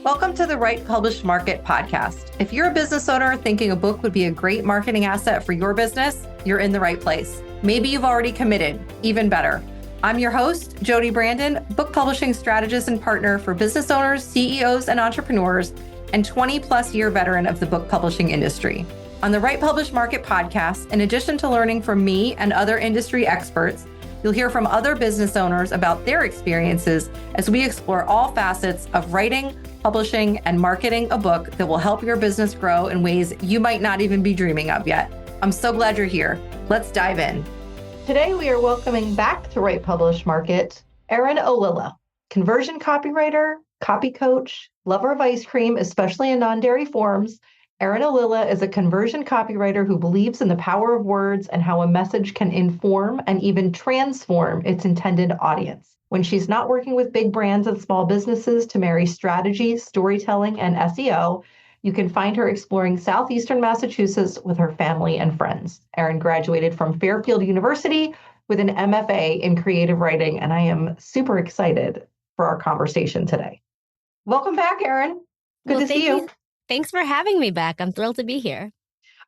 Welcome to the Write, Publish, Market podcast. If you're a business owner thinking a book would be a great marketing asset for your business, you're in the right place. Maybe you've already committed, even better. I'm your host, Jody Brandon, book publishing strategist and partner for business owners, CEOs, and entrepreneurs, and 20-plus year veteran of the book publishing industry. On the Write, Publish, Market podcast, in addition to learning from me and other industry experts, you'll hear from other business owners about their experiences as we explore all facets of writing, publishing, and marketing a book that will help your business grow in ways you might not even be dreaming of yet. I'm so glad you're here. Let's dive in. Today, we are welcoming back to Write, Publish, Market, Erin Ollila, conversion copywriter, copy coach, lover of ice cream, especially in non-dairy forms. Erin Ollila is a conversion copywriter who believes in the power of words and how a message can inform and even transform its intended audience. When she's not working with big brands and small businesses to marry strategy, storytelling, and SEO, you can find her exploring southeastern Massachusetts with her family and friends. Erin graduated from Fairfield University with an M.F.A. in creative writing, and I am super excited for our conversation today. Welcome back, Erin. Good to see you. Thanks for having me back. I'm thrilled to be here.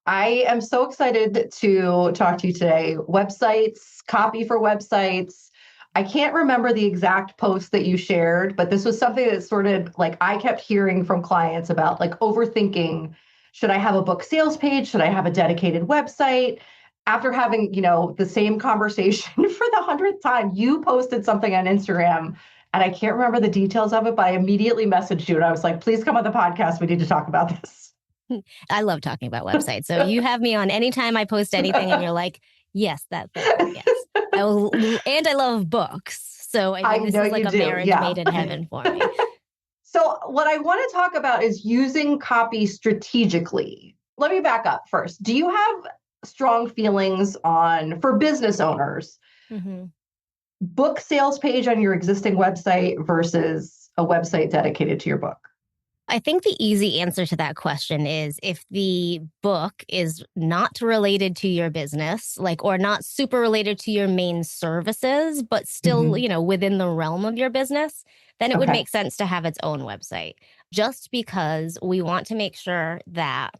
I am so excited to talk to you today. Websites, copy for websites. I can't remember the exact post that you shared, but this was something that sort of like I kept hearing from clients about, like overthinking. Should I have a book sales page? Should I have a dedicated website? After having, the same conversation for the 100th time, you posted something on Instagram and I can't remember the details of it, but I immediately messaged you and I was like, please come on the podcast. We need to talk about this. I love talking about websites. So you have me on anytime I post anything and you're like, yes, yes. And I love books. So I think this is like a marriage made in heaven for me. So what I want to talk about is using copy strategically. Let me back up first. Do you have strong feelings for business owners, book sales page on your existing website versus a website dedicated to your book? I think the easy answer to that question is if the book is not related to your business, or not super related to your main services, but still, within the realm of your business, then it would make sense to have its own website. Just because we want to make sure that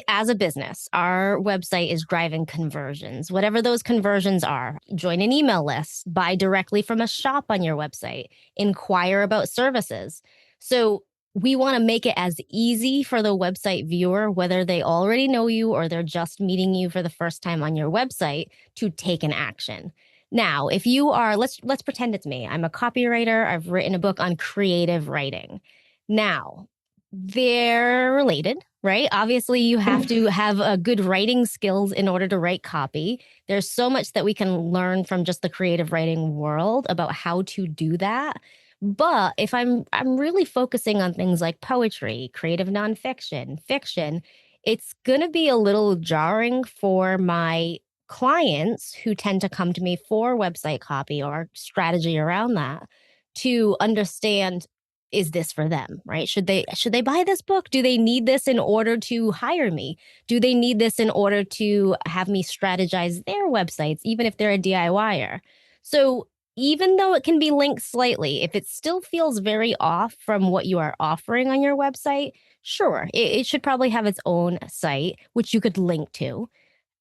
as a business, our website is driving conversions, whatever those conversions are. Join an email list, buy directly from a shop on your website, inquire about services. So we want to make it as easy for the website viewer, whether they already know you or they're just meeting you for the first time on your website, to take an action. Now, if you are, let's pretend it's me. I'm a copywriter. I've written a book on creative writing. Now, they're related, right? Obviously, you have to have a good writing skills in order to write copy. There's so much that we can learn from just the creative writing world about how to do that. But if I'm really focusing on things like poetry, creative nonfiction, fiction, it's going to be a little jarring for my clients who tend to come to me for website copy or strategy around that to understand, is this for them, right? Should they buy this book? Do they need this in order to hire me? Do they need this in order to have me strategize their websites, even if they're a DIYer? So even though it can be linked slightly, if it still feels very off from what you are offering on your website, sure, it should probably have its own site, which you could link to.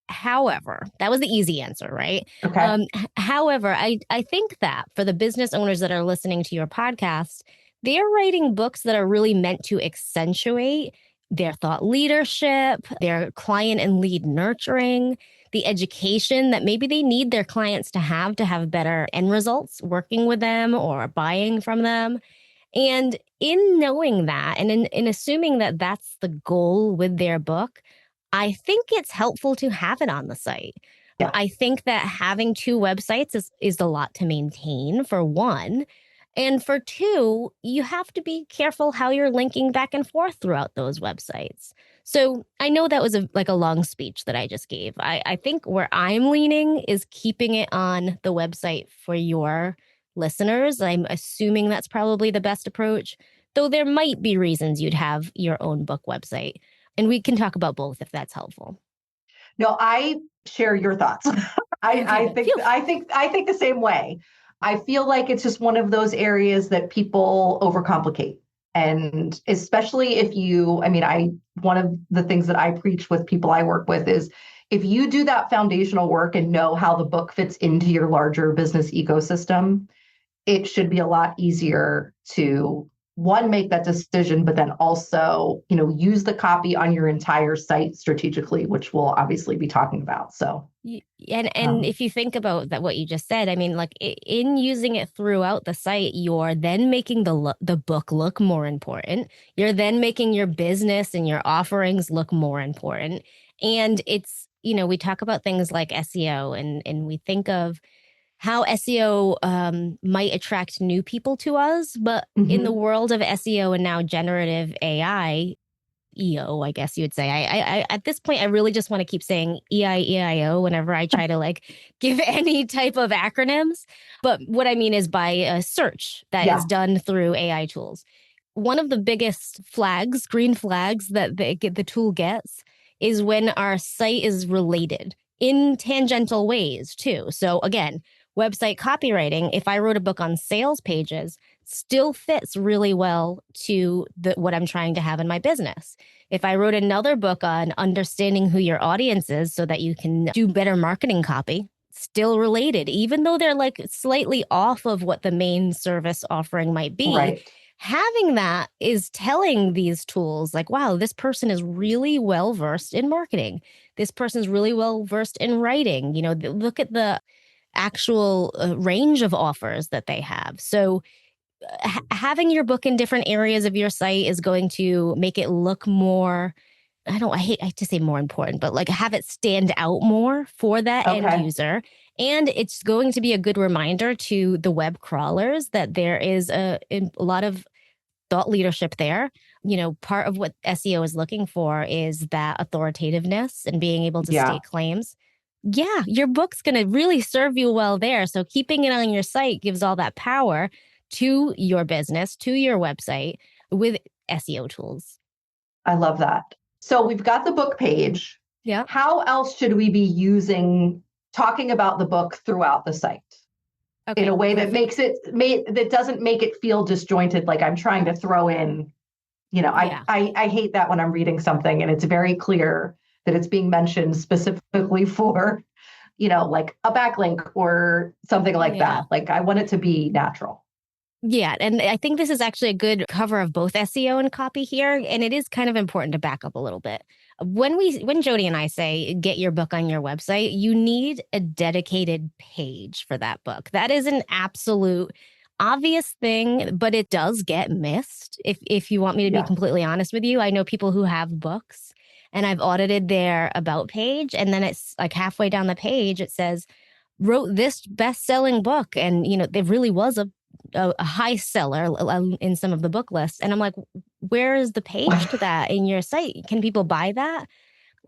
However, that was the easy answer, right? Okay. However, I think that for the business owners that are listening to your podcast, they're writing books that are really meant to accentuate their thought leadership, their client and lead nurturing, the education that maybe they need their clients to have better end results working with them or buying from them. And in knowing that and in assuming that that's the goal with their book, I think it's helpful to have it on the site. Yeah. I think that having two websites is a lot to maintain, for one. And for two, you have to be careful how you're linking back and forth throughout those websites. So I know that was a long speech that I just gave. I think where I'm leaning is keeping it on the website for your listeners. I'm assuming that's probably the best approach, though there might be reasons you'd have your own book website. And we can talk about both if that's helpful. No, I share your thoughts. I think the same way. I feel like it's just one of those areas that people overcomplicate. And especially if you, I mean, one of the things that I preach with people I work with is if you do that foundational work and know how the book fits into your larger business ecosystem, it should be a lot easier to one, make that decision, but then also, use the copy on your entire site strategically, which we'll obviously be talking about. So, and if you think about that, what you just said, I mean, like in using it throughout the site, you're then making the book look more important. You're then making your business and your offerings look more important. And it's, we talk about things like SEO and we think of how SEO might attract new people to us. But in the world of SEO and now generative AI, EO, I guess you would say. I at this point, I really just want to keep saying EIEIO whenever I try to give any type of acronyms. But what I mean is by a search that is done through AI tools. One of the biggest flags, green flags that the tool gets is when our site is related in tangential ways too. So again, website copywriting, if I wrote a book on sales pages, still fits really well to what I'm trying to have in my business. If I wrote another book on understanding who your audience is so that you can do better marketing copy, still related, even though they're slightly off of what the main service offering might be. Right. Having that is telling these tools wow, this person is really well versed in marketing. This person's really well versed in writing. Look at the actual range of offers that they have. So having your book in different areas of your site is going to make it look more, I hate to say more important, but have it stand out more for that end user. And it's going to be a good reminder to the web crawlers that there is a lot of thought leadership there. Part of what SEO is looking for is that authoritativeness and being able to state claims. Yeah, your book's going to really serve you well there. So keeping it on your site gives all that power to your business, to your website with SEO tools. I love that. So we've got the book page. Yeah. How else should we be talking about the book throughout the site? Okay. In a way that that doesn't make it feel disjointed, like I'm trying to throw in, I hate that when I'm reading something and it's very clear that it's being mentioned specifically for, a backlink or something like that. I want it to be natural. Yeah. And I think this is actually a good cover of both SEO and copy here. And it is kind of important to back up a little bit. When Jody and I say get your book on your website, you need a dedicated page for that book. That is an absolute obvious thing, but it does get missed. If you want me to be completely honest with you, I know people who have books and I've audited their about page. And then it's halfway down the page, it says, wrote this best-selling book. And, there really was a high seller in some of the book lists. And I'm like, where is the page to that in your site? Can people buy that?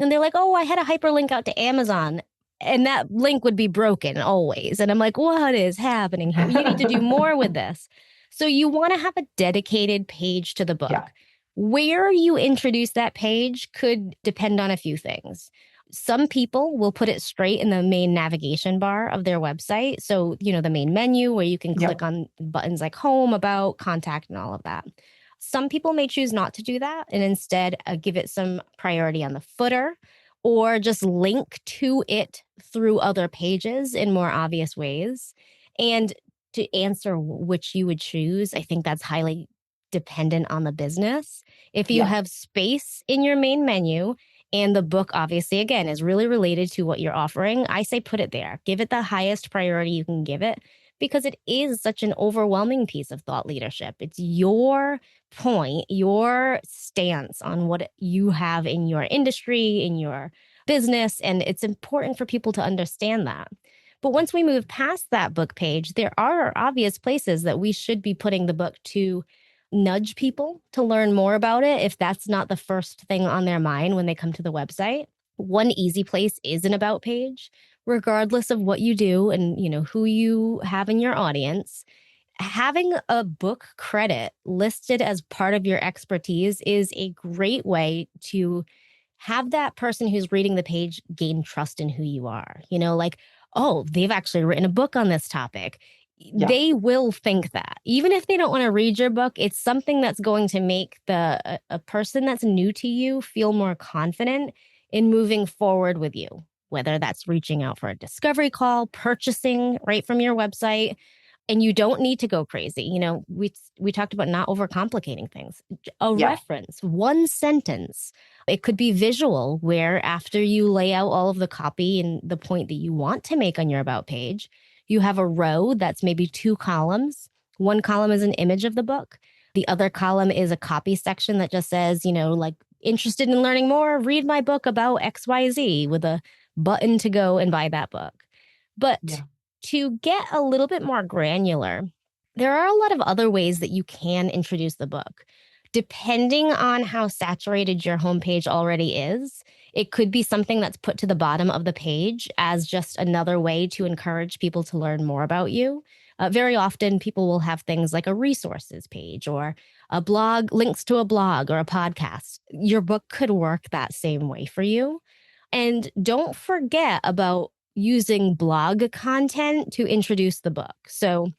And they're like, oh, I had a hyperlink out to Amazon. And that link would be broken always. And I'm like, what is happening here? You need to do more with this. So you want to have a dedicated page to the book. Yeah. Where you introduce that page could depend on a few things. Some people will put it straight in the main navigation bar of their website. So, the main menu where you can click on buttons like home, about, contact, and all of that. Some people may choose not to do that and instead give it some priority on the footer or just link to it through other pages in more obvious ways. And to answer which you would choose, I think that's highly dependent on the business. If you have space in your main menu and the book, obviously, again, is really related to what you're offering, I say put it there. Give it the highest priority you can give it because it is such an overwhelming piece of thought leadership. It's your point, your stance on what you have in your industry, in your business, and it's important for people to understand that. But once we move past that book page, there are obvious places that we should be putting the book to nudge people to learn more about it if that's not the first thing on their mind when they come to the website. One easy place is an about page, regardless of what you do and who you have in your audience. Having a book credit listed as part of your expertise is a great way to have that person who's reading the page gain trust in who you are. Oh, they've actually written a book on this topic. Yeah. They will think that. Even if they don't want to read your book, it's something that's going to make a person that's new to you feel more confident in moving forward with you, whether that's reaching out for a discovery call, purchasing right from your website. And you don't need to go crazy. We talked about not overcomplicating things. A Yeah. reference, one sentence. It could be visual, where after you lay out all of the copy and the point that you want to make on your about page, you have a row that's maybe 2 columns. One column is an image of the book. The other column is a copy section that just says, like, interested in learning more, read my book about XYZ, with a button to go and buy that book. But to get a little bit more granular, there are a lot of other ways that you can introduce the book. Depending on how saturated your homepage already is, it could be something that's put to the bottom of the page as just another way to encourage people to learn more about you. Very often, people will have things like a resources page or a blog, links to a blog or a podcast. Your book could work that same way for you. And don't forget about using blog content to introduce the book. So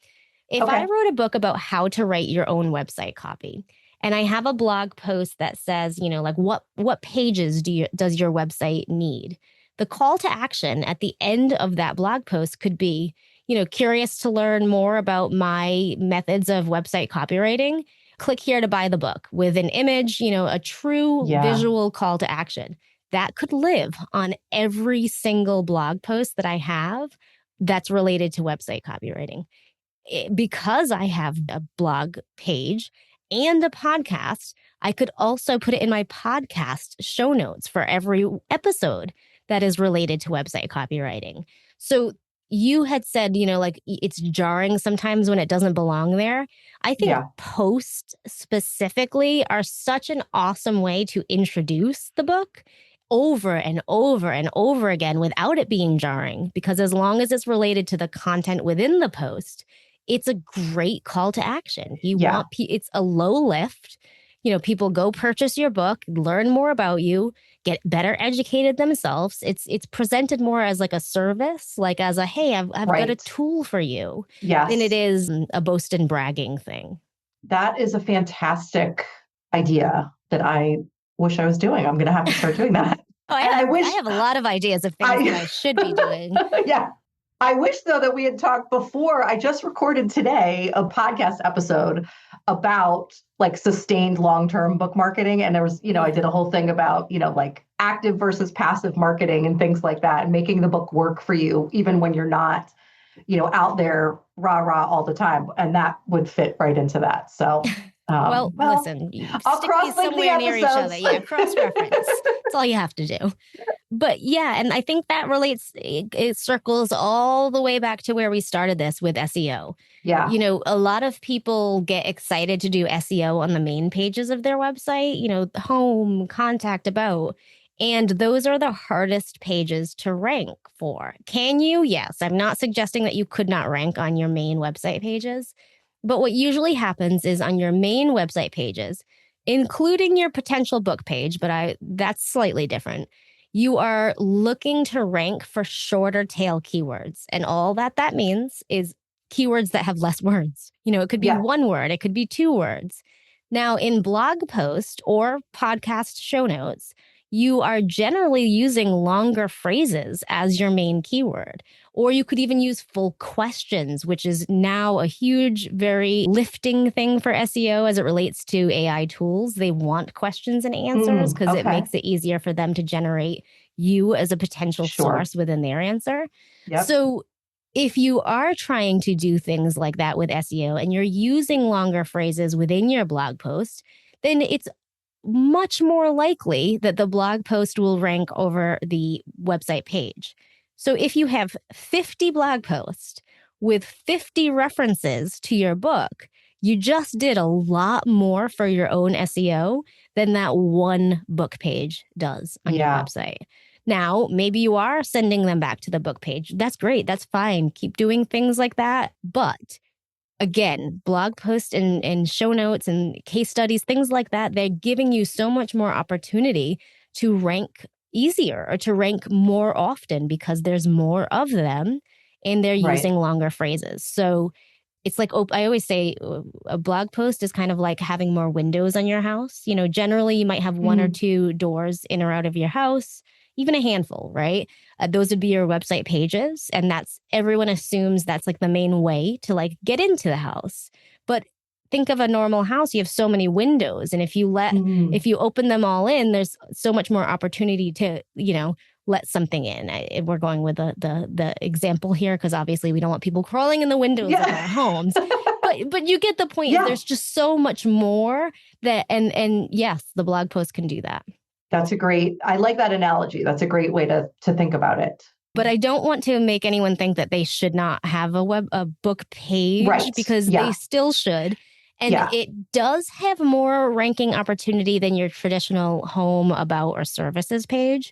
if I wrote a book about how to write your own website copy, and I have a blog post that says, like, what pages does your website need? The call to action at the end of that blog post could be, curious to learn more about my methods of website copywriting. Click here to buy the book, with an image, a true visual call to action. That could live on every single blog post that I have that's related to website copywriting. Because I have a blog page and a podcast, I could also put it in my podcast show notes for every episode that is related to website copywriting. So you had said, like, it's jarring sometimes when it doesn't belong there. I think posts specifically are such an awesome way to introduce the book over and over and over again without it being jarring, because as long as it's related to the content within the post, it's a great call to action. It's a low lift. People go purchase your book, learn more about you, get better educated themselves. It's presented more as like a service, like as a, hey, I've got a tool for you, than it is a boast and bragging thing. That is a fantastic idea that I wish I was doing. I'm going to have to start doing that. I have a lot of ideas of things that I should be doing. Yeah. I wish, though, that we had talked before. I just recorded today a podcast episode about like sustained long-term book marketing. And there was, I did a whole thing about, like active versus passive marketing and things like that, and making the book work for you, even when you're not, out there rah all the time. And that would fit right into that. So listen, I'll stick these somewhere near each other. Yeah, cross-reference. That's all you have to do. But yeah, and I think that relates, it circles all the way back to where we started this with SEO. Yeah. A lot of people get excited to do SEO on the main pages of their website, home, contact, about. And those are the hardest pages to rank for. Can you? Yes. I'm not suggesting that you could not rank on your main website pages. But what usually happens is on your main website pages, including your potential book page, but that's slightly different. You are looking to rank for shorter tail keywords. And all that means is keywords that have less words. It could be one word, it could be 2 words. Now, in blog post or podcast show notes, you are generally using longer phrases as your main keyword. Or you could even use full questions, which is now a huge, very lifting thing for SEO as it relates to AI tools. They want questions and answers because it makes it easier for them to generate you as a potential source within their answer. Yep. So if you are trying to do things like that with SEO and you're using longer phrases within your blog post, then it's much more likely that the blog post will rank over the website page. So if you have 50 blog posts with 50 references to your book, you just did a lot more for your own SEO than that one book page does on your website. Now, maybe you are sending them back to the book page. That's great. That's fine. Keep doing things like that. But again, blog posts and show notes and case studies, things like that, they're giving you so much more opportunity to rank easier or to rank more often because there's more of them. and they're Right. using longer phrases. So it's like, I always say a blog post is kind of like having more windows on your house. Generally you might have one or Mm, two doors in or out of your house, even a handful, right? Those would be your website pages. And everyone assumes that's like the main way to like get into the house. But think of a normal house. You have so many windows. And if mm. you open them all in, there's so much more opportunity to, let something in. We're going with the example here because obviously we don't want people crawling in the windows of Yeah. our homes. But you get the point. Yeah. There's just so much more and yes, the blog post can do that. I like that analogy. That's a great way to think about it. But I don't want to make anyone think that they should not have a book page Right. because Yeah. they still should. And Yeah. it does have more ranking opportunity than your traditional home, about, or services page,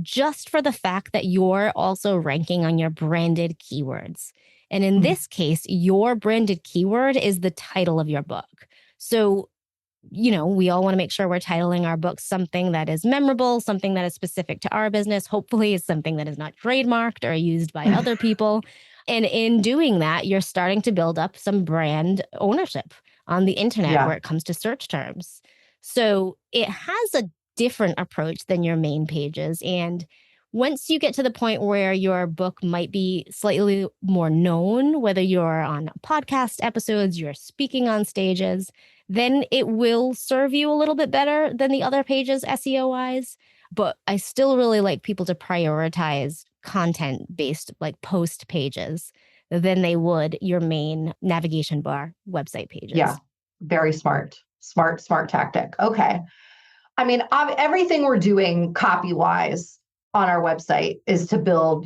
just for the fact that you're also ranking on your branded keywords. And in this case, your branded keyword is the title of your book. So, we all want to make sure we're titling our books something that is memorable, something that is specific to our business. Hopefully, it's something that is not trademarked or used by other people. And in doing that, you're starting to build up some brand ownership on the internet Yeah. where it comes to search terms. So it has a different approach than your main pages. And once you get to the point where your book might be slightly more known, whether you're on podcast episodes, you're speaking on stages, then it will serve you a little bit better than the other pages SEO wise. But I still really like people to prioritize content based like post pages than they would your main navigation bar website pages. Yeah. Very smart tactic. Okay. I mean, everything we're doing copy wise on our website is to build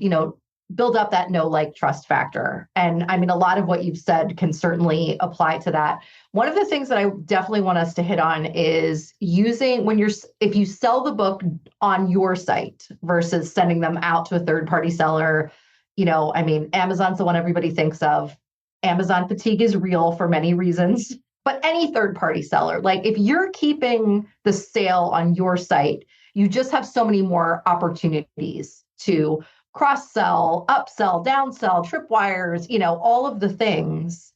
up that know, like, trust factor. And I mean, a lot of what you've said can certainly apply to that. One of the things that I definitely want us to hit on is if you sell the book on your site versus sending them out to a third party seller. I mean, Amazon's the one everybody thinks of. Amazon fatigue is real for many reasons. But any third party seller, like if you're keeping the sale on your site, you just have so many more opportunities to cross sell, upsell, downsell, tripwires, all of the things,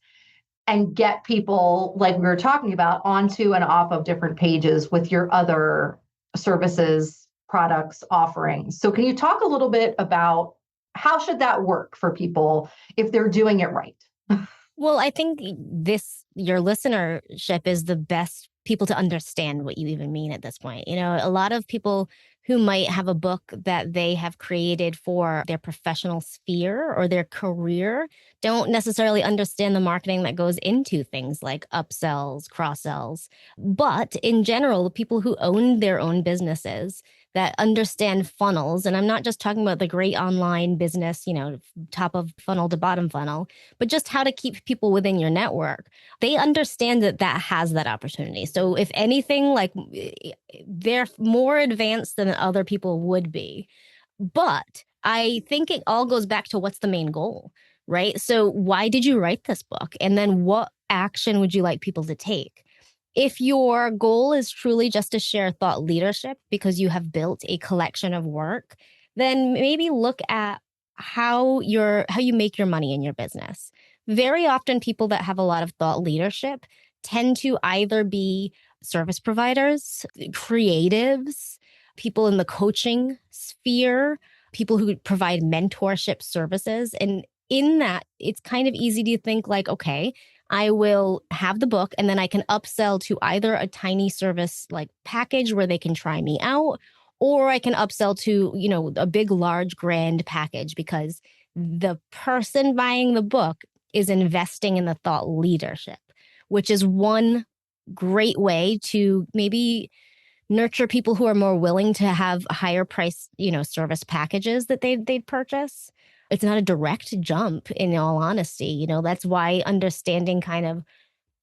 and get people, like we were talking about, onto and off of different pages with your other services, products, offerings. So can you talk a little bit about how should that work for people if they're doing it right? Well, I think your listenership is the best people to understand what you even mean at this point. A lot of people who might have a book that they have created for their professional sphere or their career don't necessarily understand the marketing that goes into things like upsells, cross sells. But in general, the people who own their own businesses that understand funnels, and I'm not just talking about the great online business, top of funnel to bottom funnel, but just how to keep people within your network. They understand that has that opportunity. So if anything, like they're more advanced than other people would be. But I think it all goes back to what's the main goal, right? So why did you write this book? And then what action would you like people to take? If your goal is truly just to share thought leadership because you have built a collection of work, then maybe look at how you make your money in your business. Very often people that have a lot of thought leadership tend to either be service providers, creatives, people in the coaching sphere, people who provide mentorship services. And in that, it's kind of easy to think like, okay, I will have the book and then I can upsell to either a tiny service like package where they can try me out, or I can upsell to, a big, large, grand package because the person buying the book is investing in the thought leadership, which is one great way to maybe nurture people who are more willing to have higher price, service packages that they'd purchase. It's not a direct jump, in all honesty. That's why understanding kind of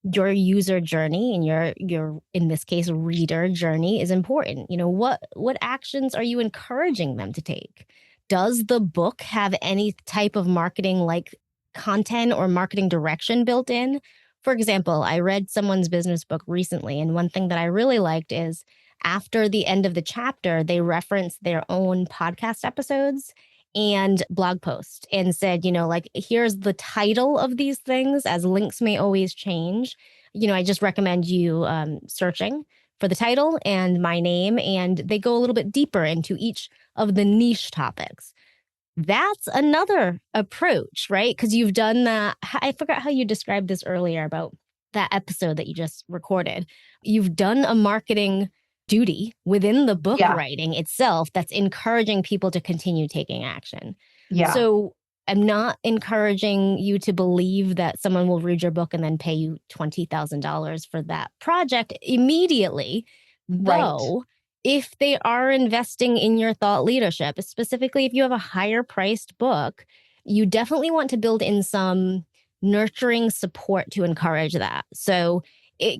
your user journey and your in this case reader journey is important. What actions are you encouraging them to take? Does the book have any type of marketing like content or marketing direction built in? For example, I read someone's business book recently, and one thing that I really liked is after the end of the chapter, they reference their own podcast episodes. and blog post and said, like, here's the title of these things, as links may always change. I just recommend you searching for the title and my name, and they go a little bit deeper into each of the niche topics. That's another approach, right? Because you've done that. I forgot how you described this earlier about that episode that you just recorded. You've done a marketing duty within the book writing itself that's encouraging people to continue taking action. Yeah. So I'm not encouraging you to believe that someone will read your book and then pay you $20,000 for that project immediately. Though, if they are investing in your thought leadership, specifically if you have a higher priced book, you definitely want to build in some nurturing support to encourage that. So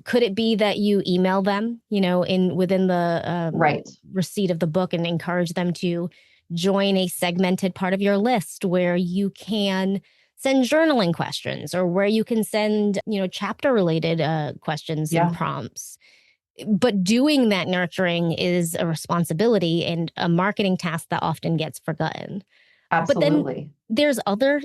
could it be that you email them, within the receipt of the book, and encourage them to join a segmented part of your list where you can send journaling questions, or where you can send, chapter related questions and prompts. But doing that nurturing is a responsibility and a marketing task that often gets forgotten. Absolutely. But then there's other,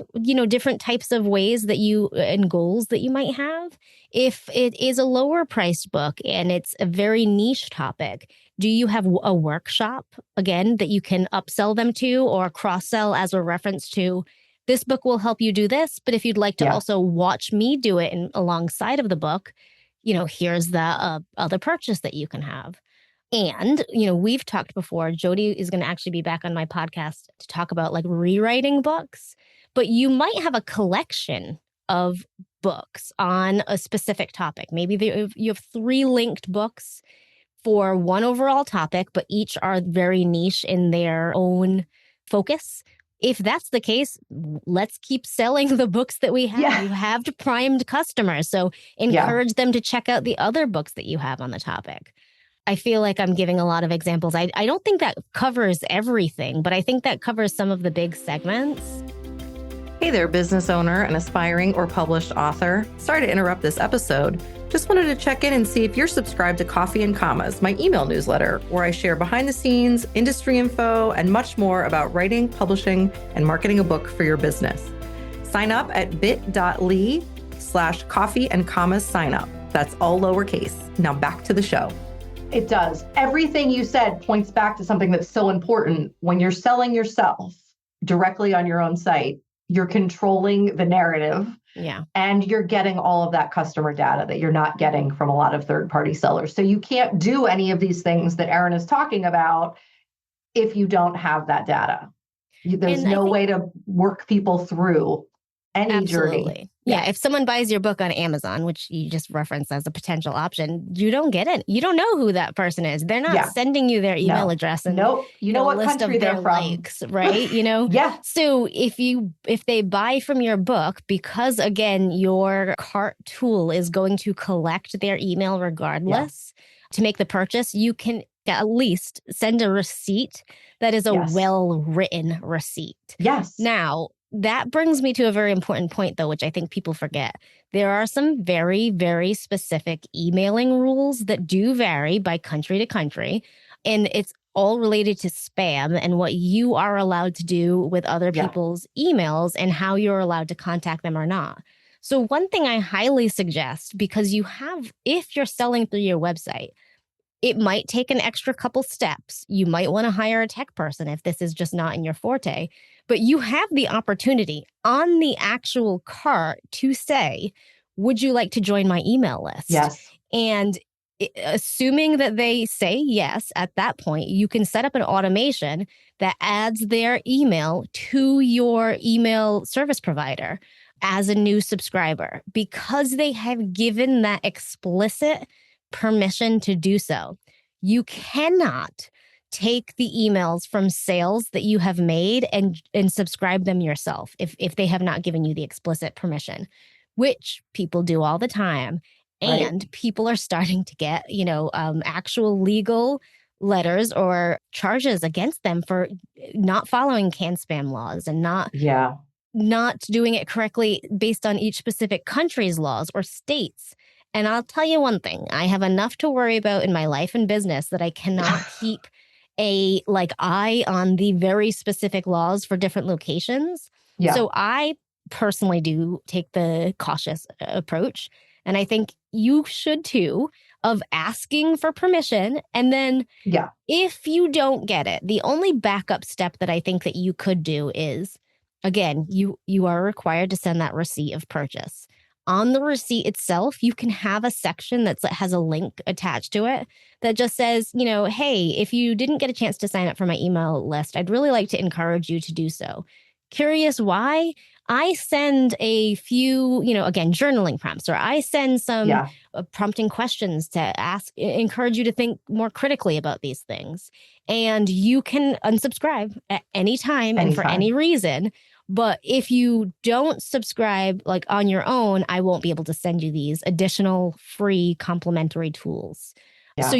different types of ways that and goals that you might have. If it is a lower priced book and it's a very niche topic, do you have a workshop, again, that you can upsell them to, or cross-sell as a reference to, this book will help you do this, but if you'd like to also watch me do it alongside of the book, here's the other purchase that you can have. And, we've talked before, Jody is going to actually be back on my podcast to talk about like rewriting books, but you might have a collection of books on a specific topic. Maybe you have 3 linked books for one overall topic, but each are very niche in their own focus. If that's the case, let's keep selling the books that we have. You have primed customers, so encourage them to check out the other books that you have on the topic. I feel like I'm giving a lot of examples. I don't think that covers everything, but I think that covers some of the big segments. Hey there, business owner and aspiring or published author. Sorry to interrupt this episode. Just wanted to check in and see if you're subscribed to Coffee and Commas, my email newsletter, where I share behind the scenes, industry info, and much more about writing, publishing, and marketing a book for your business. Sign up at bit.ly/coffee and commas sign up. That's all lowercase. Now back to the show. It does. Everything you said points back to something that's so important. When you're selling yourself directly on your own site, you're controlling the narrative. And you're getting all of that customer data that you're not getting from a lot of third-party sellers. So you can't do any of these things that Erin is talking about if you don't have that data. There's no way to work people through any journey. Yeah. If someone buys your book on Amazon, which you just referenced as a potential option, you don't get it. You don't know who that person is. They're not sending you their email address and you know what list country of their they're from. likes, right? So if they buy from your book, because again, your cart tool is going to collect their email regardless to make the purchase, you can at least send a receipt that is a well-written receipt. Now, that brings me to a very important point, though, which I think people forget. There are some very, very specific emailing rules that do vary by country to country, and it's all related to spam and what you are allowed to do with other people's emails and how you're allowed to contact them or not. So one thing I highly suggest, because if you're selling through your website, it might take an extra couple steps. You might want to hire a tech person if this is just not in your forte. But you have the opportunity on the actual cart to say, would you like to join my email list? And assuming that they say yes, at that point, you can set up an automation that adds their email to your email service provider as a new subscriber, because they have given that explicit permission to do so. You cannot take the emails from sales that you have made and subscribe them yourself if they have not given you the explicit permission, which people do all the time. And people are starting to get, actual legal letters or charges against them for not following CAN spam laws and not doing it correctly based on each specific country's laws or states. And I'll tell you one thing, I have enough to worry about in my life and business that I cannot keep a eye on the very specific laws for different locations. Yeah. So I personally do take the cautious approach. And I think you should too, of asking for permission. And then Yeah. if you don't get it, the only backup step that I think that you could do is, again, you are required to send that receipt of purchase. On the receipt itself, you can have a section that has a link attached to it that just says, hey, if you didn't get a chance to sign up for my email list, I'd really like to encourage you to do so. Curious why? I send a few, again, journaling prompts, or I send some prompting questions to encourage you to think more critically about these things. And you can unsubscribe at any time and for any reason. But if you don't subscribe on your own, I won't be able to send you these additional free complimentary tools. Yeah. So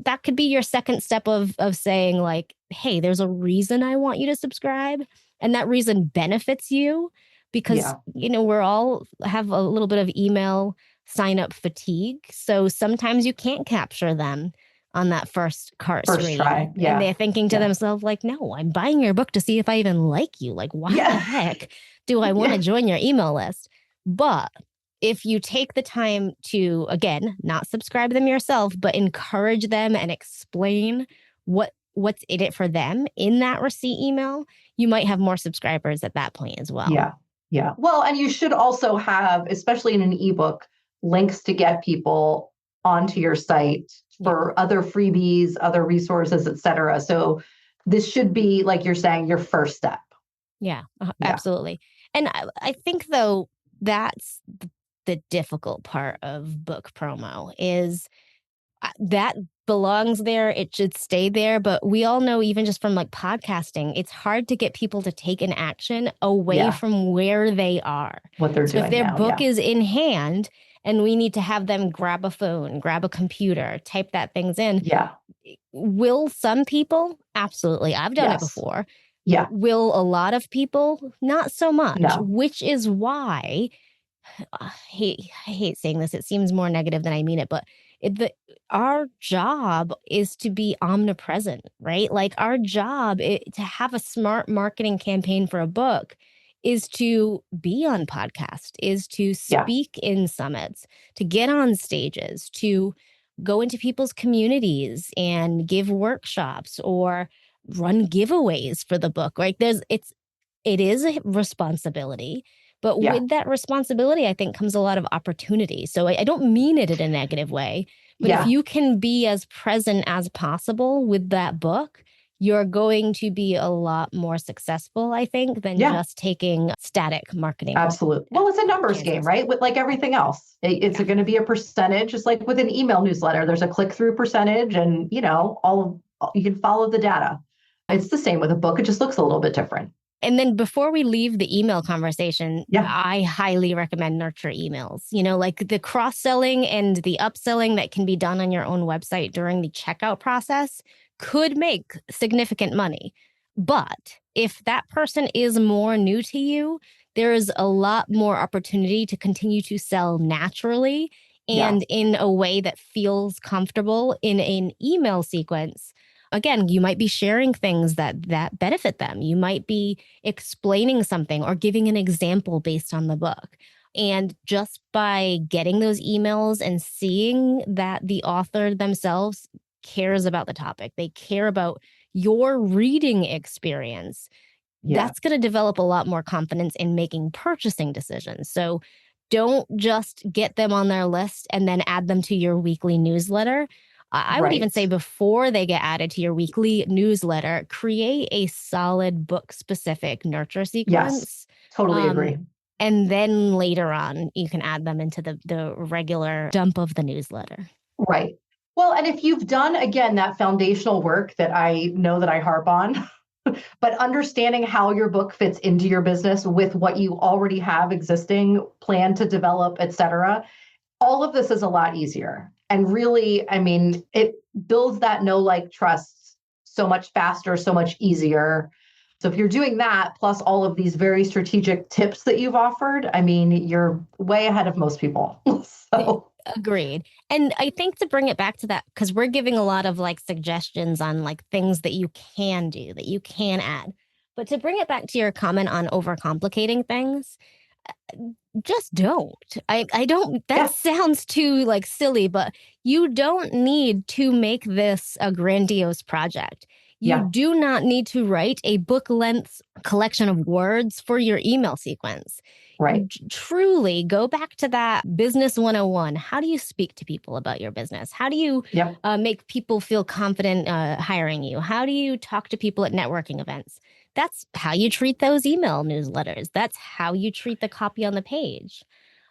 that could be your second step of saying hey, there's a reason I want you to subscribe. And that reason benefits you because, we're all have a little bit of email sign up fatigue. So sometimes you can't capture them on that first screen. Try. Yeah. And they're thinking to themselves no, I'm buying your book to see if I even like you. Why the heck do I want to join your email list? But if you take the time to, again, not subscribe to them yourself, but encourage them and explain what's in it for them in that receipt email, you might have more subscribers at that point as well. Yeah. Yeah. Well, and you should also have, especially in an ebook, links to get people onto your site for other freebies, other resources, et cetera. So this should be, like you're saying, your first step. Yeah, absolutely. And I think, though, that's the difficult part of book promo is that belongs there. It should stay there. But we all know, even just from podcasting, it's hard to get people to take an action away from where they are. What they're doing. So if their book is in hand and we need to have them grab a phone, grab a computer, type that things in. Yeah. Will some people? Absolutely. I've done it before. Yeah. Will a lot of people? Not so much. No. Which is why I hate saying this. It seems more negative than I mean it, but our job is to be omnipresent, right? Our job to have a smart marketing campaign for a book is to be on podcast, is to speak in summits, to get on stages, to go into people's communities and give workshops or run giveaways for the book. It is a responsibility. But with that responsibility, I think, comes a lot of opportunity. So I don't mean it in a negative way, but if you can be as present as possible with that book, you're going to be a lot more successful, I think, than just taking static marketing. Absolutely. Well, it's a numbers game, right? With everything else, it's going to be a percentage, just like with an email newsletter. There's a click-through percentage and, you can follow the data. It's the same with a book. It just looks a little bit different. And then before we leave the email conversation, I highly recommend nurture emails. The cross-selling and the upselling that can be done on your own website during the checkout process could make significant money. But if that person is more new to you, there is a lot more opportunity to continue to sell naturally and in a way that feels comfortable in an email sequence. Again, you might be sharing things that benefit them. You might be explaining something or giving an example based on the book. And just by getting those emails and seeing that the author themselves cares about the topic, they care about your reading experience, that's going to develop a lot more confidence in making purchasing decisions. So don't just get them on their list and then add them to your weekly newsletter. I would even say before they get added to your weekly newsletter, create a solid book-specific nurture sequence. Yes, totally agree. And then later on, you can add them into the regular dump of the newsletter. Right. Well, and if you've done, again, that foundational work that I know that I harp on, but understanding how your book fits into your business with what you already have existing, plan to develop, et cetera, all of this is a lot easier. And really, it builds that know, like, trust so much faster, so much easier. So if you're doing that, plus all of these very strategic tips that you've offered, you're way ahead of most people. So Agreed. And I think to bring it back to that, because we're giving a lot of like suggestions on like things that you can do, that you can add. But to bring it back to your comment on overcomplicating things, just don't. I don't, that Yeah. sounds too like silly, but you don't need to make this a grandiose project. You Yeah. do not need to write a book length collection of words for your email sequence. Right. Truly go back to that business 101. How do you speak to people about your business? How do you Yep. make people feel confident hiring you? How do you talk to people at networking events? That's how you treat those email newsletters. That's how you treat the copy on the page.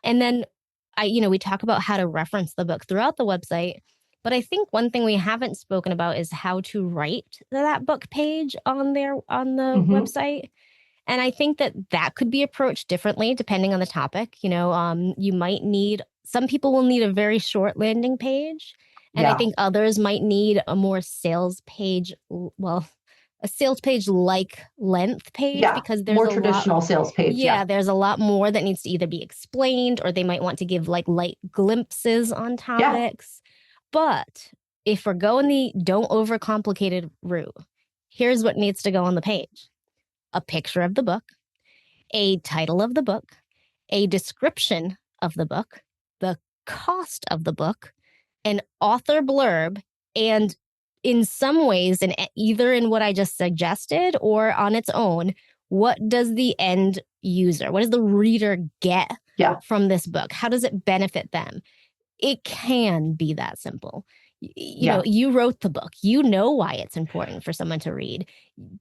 And then we talk about how to reference the book throughout the website. But I think one thing we haven't spoken about is how to write that book page on the website. And I think that could be approached differently depending on the topic. You might need, some people will need a very short landing page. And I think others might need a more sales page, a sales page like length page, because there's more traditional sales page. Yeah, there's a lot more that needs to either be explained, or they might want to give like light glimpses on topics. But if we're going the don't overcomplicated route, here's what needs to go on the page: a picture of the book, a title of the book, a description of the book, the cost of the book, an author blurb, and in some ways, and either in what I just suggested or on its own, what does the end user, what does the reader get from this book? How does it benefit them? It can be that simple. You wrote the book. You know why it's important for someone to read.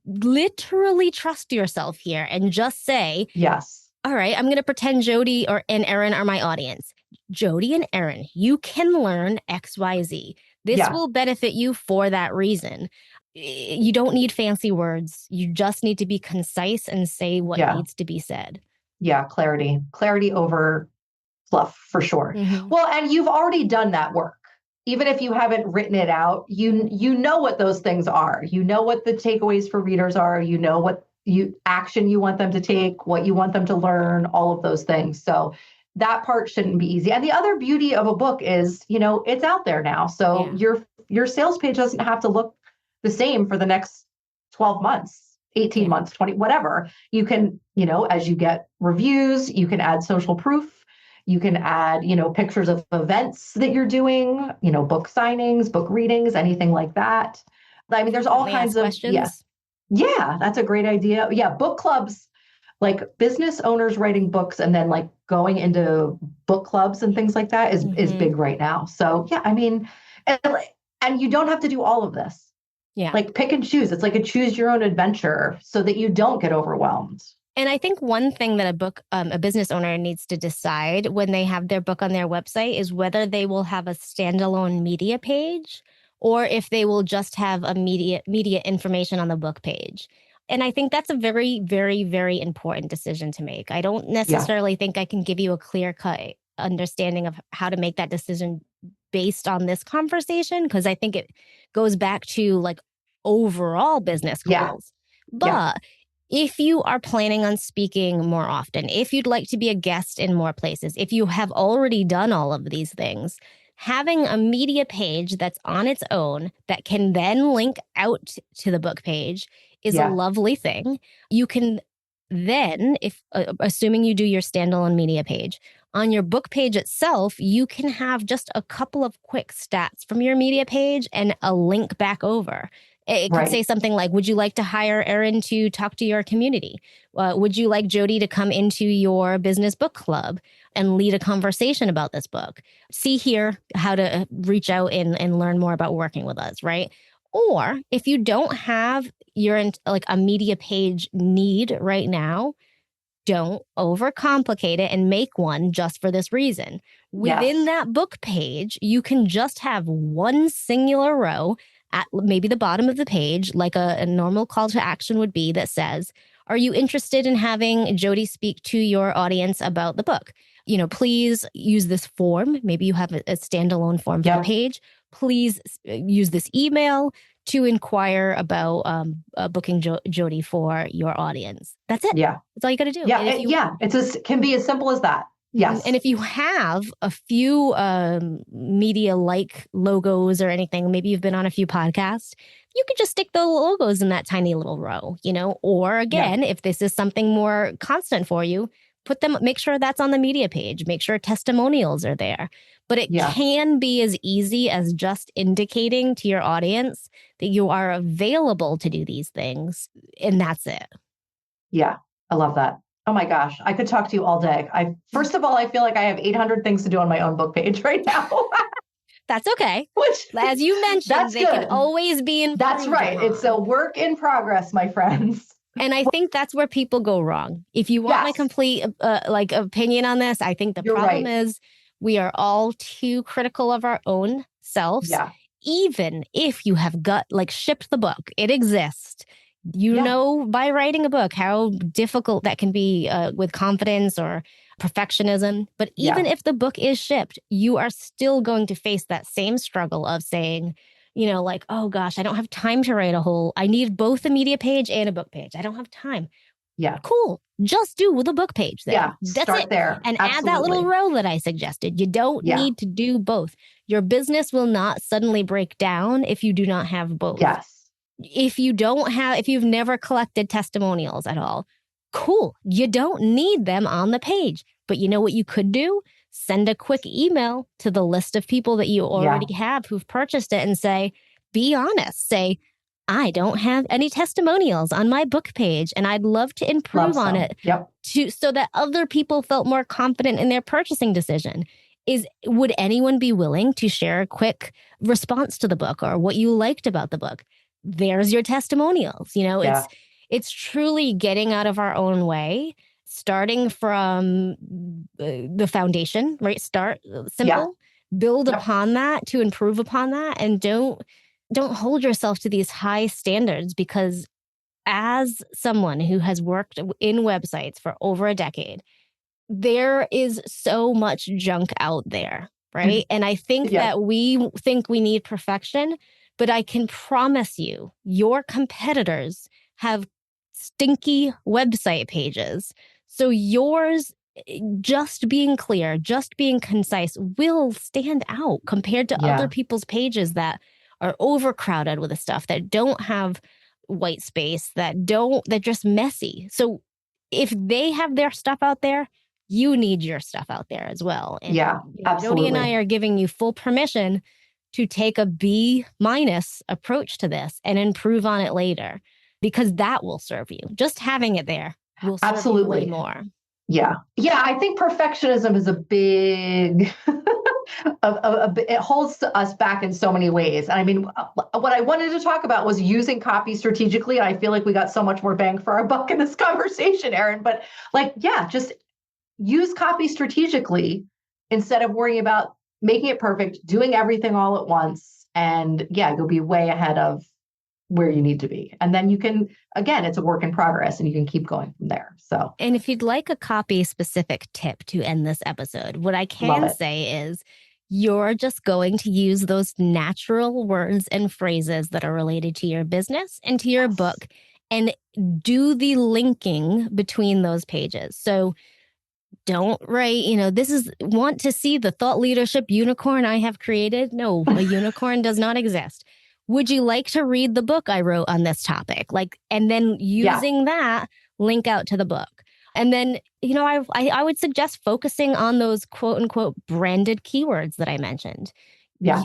Literally trust yourself here and just say, yes. All right, I'm going to pretend Jody and Erin are my audience. Jody and Erin, you can learn XYZ. This will benefit you for that reason. You don't need fancy words. You just need to be concise and say what needs to be said. Yeah, clarity over fluff, for sure. Mm-hmm. Well, and you've already done that work. Even if you haven't written it out, you know what those things are. You know what the takeaways for readers are. You know what action you want them to take, what you want them to learn, all of those things. So that part shouldn't be easy. And the other beauty of a book is, it's out there now. So your sales page doesn't have to look the same for the next 12 months, 18 months, 20, whatever. You can, as you get reviews, you can add social proof. You can add, pictures of events that you're doing, book signings, book readings, anything like that. I mean, there's all kinds of questions. Yeah, that's a great idea. Yeah, book clubs, like business owners writing books and then like going into book clubs and things like that is big right now. So yeah, I mean, and you don't have to do all of this. Yeah. Like pick and choose. It's like a choose your own adventure so that you don't get overwhelmed. And I think one thing that a business owner needs to decide when they have their book on their website is whether they will have a standalone media page or if they will just have a media information on the book page. And I think that's a very, very, very important decision to make. I don't necessarily think I can give you a clear-cut understanding of how to make that decision based on this conversation, because I think it goes back to like overall business goals. But if you are planning on speaking more often, if you'd like to be a guest in more places, if you have already done all of these things, having a media page that's on its own that can then link out to the book page is a lovely thing. You can then, if assuming you do your standalone media page, on your book page itself, you can have just a couple of quick stats from your media page and a link back over. It could say something like, would you like to hire Erin to talk to your community? Would you like Jody to come into your business book club and lead a conversation about this book? See here how to reach out and learn more about working with us, right? Or if you don't have like a media page need right now, don't overcomplicate it and make one just for this reason. Within that book page, you can just have one singular row at maybe the bottom of the page, like a normal call to action would be, that says, are you interested in having Jody speak to your audience about the book? Please use this form. Maybe you have a standalone form for the page. Please use this email to inquire about booking Jody for your audience. That's it. Yeah. That's all you got to do. Yeah. It can be as simple as that. Yes. And if you have a few media-like logos or anything, maybe you've been on a few podcasts, you could just stick the logos in that tiny little row, or again, if this is something more constant for you, make sure that's on the media page, make sure testimonials are there. But it can be as easy as just indicating to your audience that you are available to do these things, and that's it. Yeah, I love that. Oh my gosh, I could talk to you all day. First of all, I feel like I have 800 things to do on my own book page right now. That's okay. Which, as you mentioned, they can always be improved. That's right. upon. It's a work in progress, my friends. And I think that's where people go wrong. If you want my complete opinion on this, I think the problem is we are all too critical of our own selves. Yeah. Even if you have shipped the book, it exists. You know, by writing a book, how difficult that can be with confidence or perfectionism. But even if the book is shipped, you are still going to face that same struggle of saying, oh gosh, I don't have time to write I need both a media page and a book page. I don't have time. Yeah. Cool. Just do the book page then. Yeah. That's Start it. there. And Absolutely. add that little row that I suggested. You don't need to do both. Your business will not suddenly break down if you do not have both. Yes. If you've never collected testimonials at all, cool. You don't need them on the page. But you know what you could do? Send a quick email to the list of people that you already have who've purchased it and say, be honest. Say, I don't have any testimonials on my book page and I'd love to improve on it so that other people felt more confident in their purchasing decision. Would anyone be willing to share a quick response to the book or what you liked about the book? There's your testimonials. It's truly getting out of our own way, starting from the foundation, right? Start simple, build upon that to improve upon that. And don't hold yourself to these high standards, because as someone who has worked in websites for over a decade, there is so much junk out there, right? And I think that we think we need perfection, but I can promise you, your competitors have stinky website pages. So yours, just being clear, just being concise, will stand out compared to other people's pages that are overcrowded with the stuff, that don't have white space, that just messy. So if they have their stuff out there, you need your stuff out there as well. And absolutely. Jody and I are giving you full permission to take a B- approach to this and improve on it later, because that will serve you. Just having it there will serve you way more. Yeah. Yeah. I think perfectionism is a big, it holds us back in so many ways. And I mean, what I wanted to talk about was using copy strategically. And I feel like we got so much more bang for our buck in this conversation, Erin. But just use copy strategically instead of worrying about making it perfect, doing everything all at once. And you'll be way ahead of where you need to be. And then you can, again, it's a work in progress and you can keep going from there. So, and if you'd like a copy specific tip to end this episode, what I can say is you're just going to use those natural words and phrases that are related to your business and to your book, and do the linking between those pages. So don't write, want to see the thought leadership unicorn I have created? No, a unicorn does not exist. Would you like to read the book I wrote on this topic? And then using that, link out to the book. And then, I would suggest focusing on those quote unquote branded keywords that I mentioned.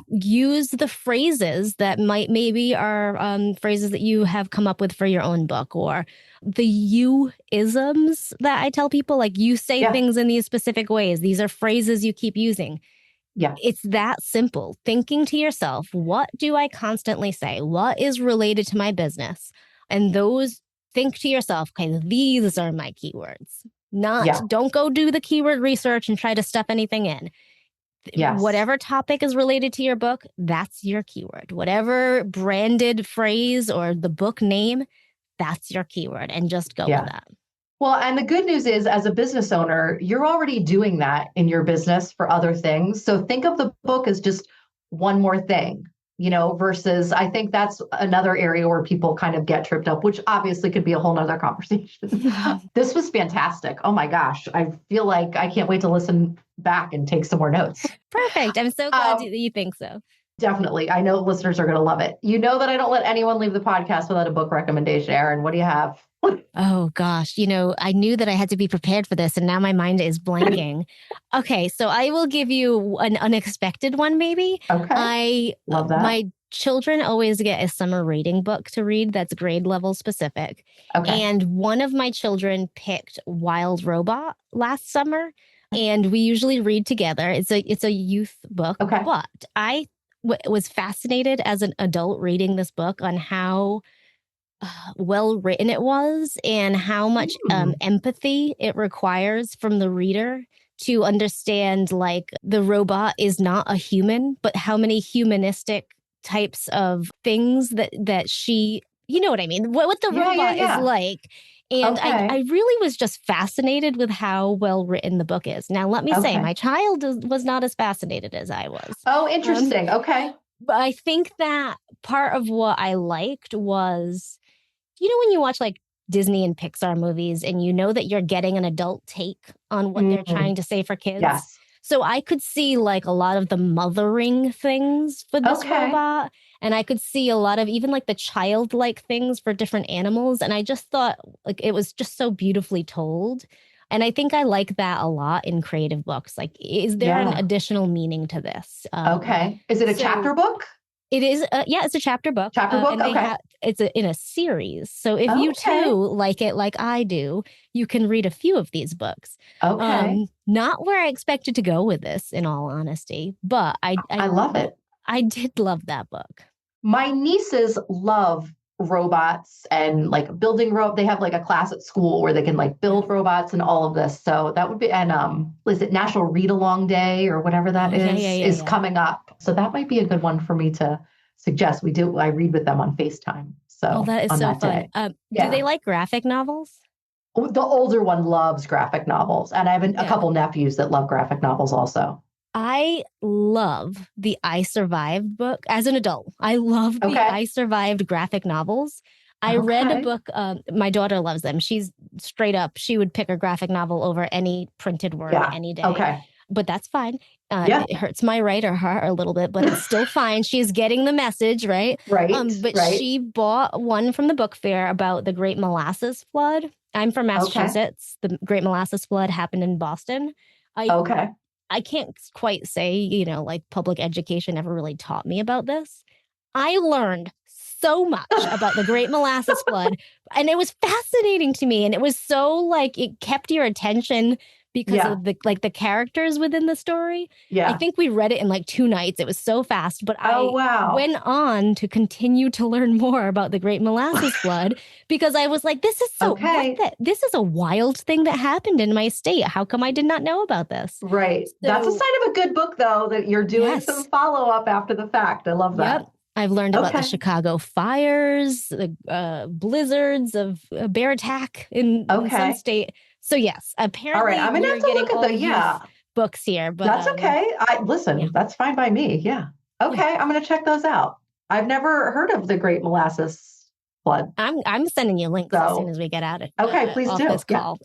Use the phrases that maybe are phrases that you have come up with for your own book, or the you-isms that I tell people, you say things in these specific ways. These are phrases you keep using. Yeah. It's that simple. Thinking to yourself, what do I constantly say? What is related to my business? And think to yourself, okay, these are my keywords. Don't go do the keyword research and try to stuff anything in. Whatever topic is related to your book, that's your keyword. Whatever branded phrase or the book name, that's your keyword, and just go with that. Well, and the good news is, as a business owner, you're already doing that in your business for other things. So think of the book as just one more thing. versus I think that's another area where people kind of get tripped up, which obviously could be a whole nother conversation. This was fantastic. Oh my gosh. I feel like I can't wait to listen back and take some more notes. Perfect. I'm so glad that you think so. Definitely. I know listeners are going to love it. You know that I don't let anyone leave the podcast without a book recommendation. Erin, what do you have? Oh gosh, I knew that I had to be prepared for this and now my mind is blanking. Okay, so I will give you an unexpected one maybe. Okay. Love that. My children always get a summer reading book to read that's grade level specific. Okay. And one of my children picked Wild Robot last summer and we usually read together. It's a youth book, Okay. But I was fascinated as an adult reading this book on how well written it was and how much empathy it requires from the reader to understand like the robot is not a human, but how many humanistic types of things that she, you know what I mean? What the robot is like. And I really was just fascinated with how well written the book is. Now, let me say, my child was not as fascinated as I was. Oh, interesting. Okay. But I think that part of what I liked was, when you watch like Disney and Pixar movies and you know that you're getting an adult take on what they're trying to say for kids. Yes. So I could see like a lot of the mothering things for this robot. And I could see a lot of even like the childlike things for different animals. And I just thought like it was just so beautifully told. And I think I like that a lot in creative books. Like, is there an additional meaning to this? Is it a chapter book? It is. It's a chapter book. Chapter book. And it's in a series. So if you too like it, like I do, you can read a few of these books. Okay. Not where I expected to go with this, in all honesty, but I love it. I did love that book. My nieces love robots and like building they have like a class at school where they can like build robots and all of this. So that would be, and is it National Read Along Day or whatever that is coming up. So that might be a good one for me to suggest. I read with them on FaceTime. So that is so fun. Do they like graphic novels? The older one loves graphic novels. And I have a couple nephews that love graphic novels also. I love the I Survived book as an adult. I love the I Survived graphic novels. I read a book. My daughter loves them. She's straight up. She would pick a graphic novel over any printed word any day. Okay. But that's fine. It hurts my writer heart a little bit, but it's still fine. She's getting the message, right? Right. She bought one from the book fair about the Great Molasses Flood. I'm from Massachusetts. The Great Molasses Flood happened in Boston. I can't quite say, like public education ever really taught me about this. I learned so much about the Great Molasses Flood, and it was fascinating to me. And it was so like it kept your attention because of the characters within the story. Yeah. I think we read it in like 2 nights. It was so fast, but I went on to continue to learn more about the Great Molasses Flood because I was like, this is so this is a wild thing that happened in my state. How come I did not know about this? Right. So, that's a sign of a good book, though, that you're doing some follow-up after the fact. I love that. Yep. I've learned about the Chicago fires, the blizzards of a bear attack in some state. So yes, apparently. All right, I'm gonna have to look at the books here, but that's okay. That's fine by me. Yeah. Okay, I'm gonna check those out. I've never heard of the Great Molasses Flood. I'm sending you links as soon as we get out of please do. This call.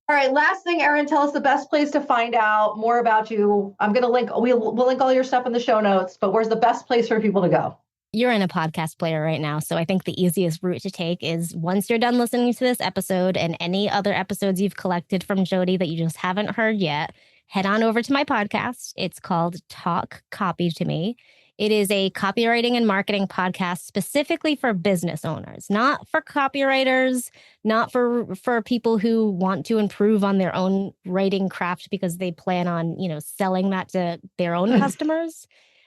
All right, last thing, Erin, tell us the best place to find out more about you. I'm gonna link. We'll link all your stuff in the show notes. But where's the best place for people to go? You're in a podcast player right now, so I think the easiest route to take is once you're done listening to this episode and any other episodes you've collected from Jody that you just haven't heard yet, head on over to my podcast. It's called Talk Copy to Me. It is a copywriting and marketing podcast specifically for business owners, not for copywriters, not for people who want to improve on their own writing craft because they plan on, selling that to their own customers.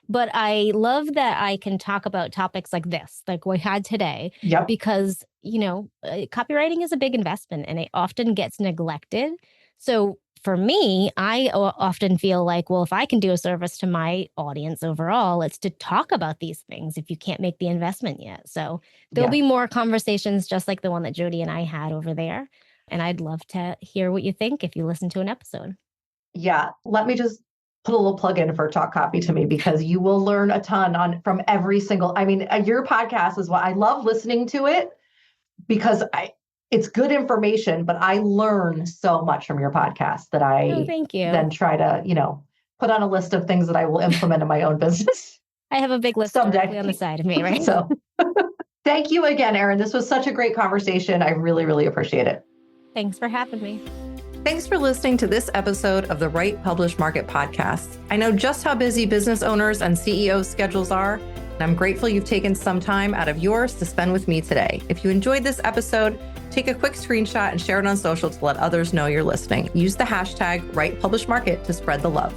But I love that I can talk about topics like this, like we had today, because, copywriting is a big investment and it often gets neglected. So for me, I often feel like, well, if I can do a service to my audience overall, it's to talk about these things if you can't make the investment yet. So there'll be more conversations just like the one that Jody and I had over there. And I'd love to hear what you think if you listen to an episode. Yeah. Let me just put a little plug in for Talk Copy to me, because you will learn a ton from every single, your podcast is what I love listening to it, because it's good information, but I learn so much from your podcast that thank you. then try to, put on a list of things that I will implement in my own business. I have a big list someday on the side of me, right? So thank you again, Erin. This was such a great conversation. I really, really appreciate it. Thanks for having me. Thanks for listening to this episode of the Write, Publish, Market podcast. I know just how busy business owners and CEOs' schedules are, and I'm grateful you've taken some time out of yours to spend with me today. If you enjoyed this episode, take a quick screenshot and share it on social to let others know you're listening. Use the hashtag Write, Publish, Market to spread the love.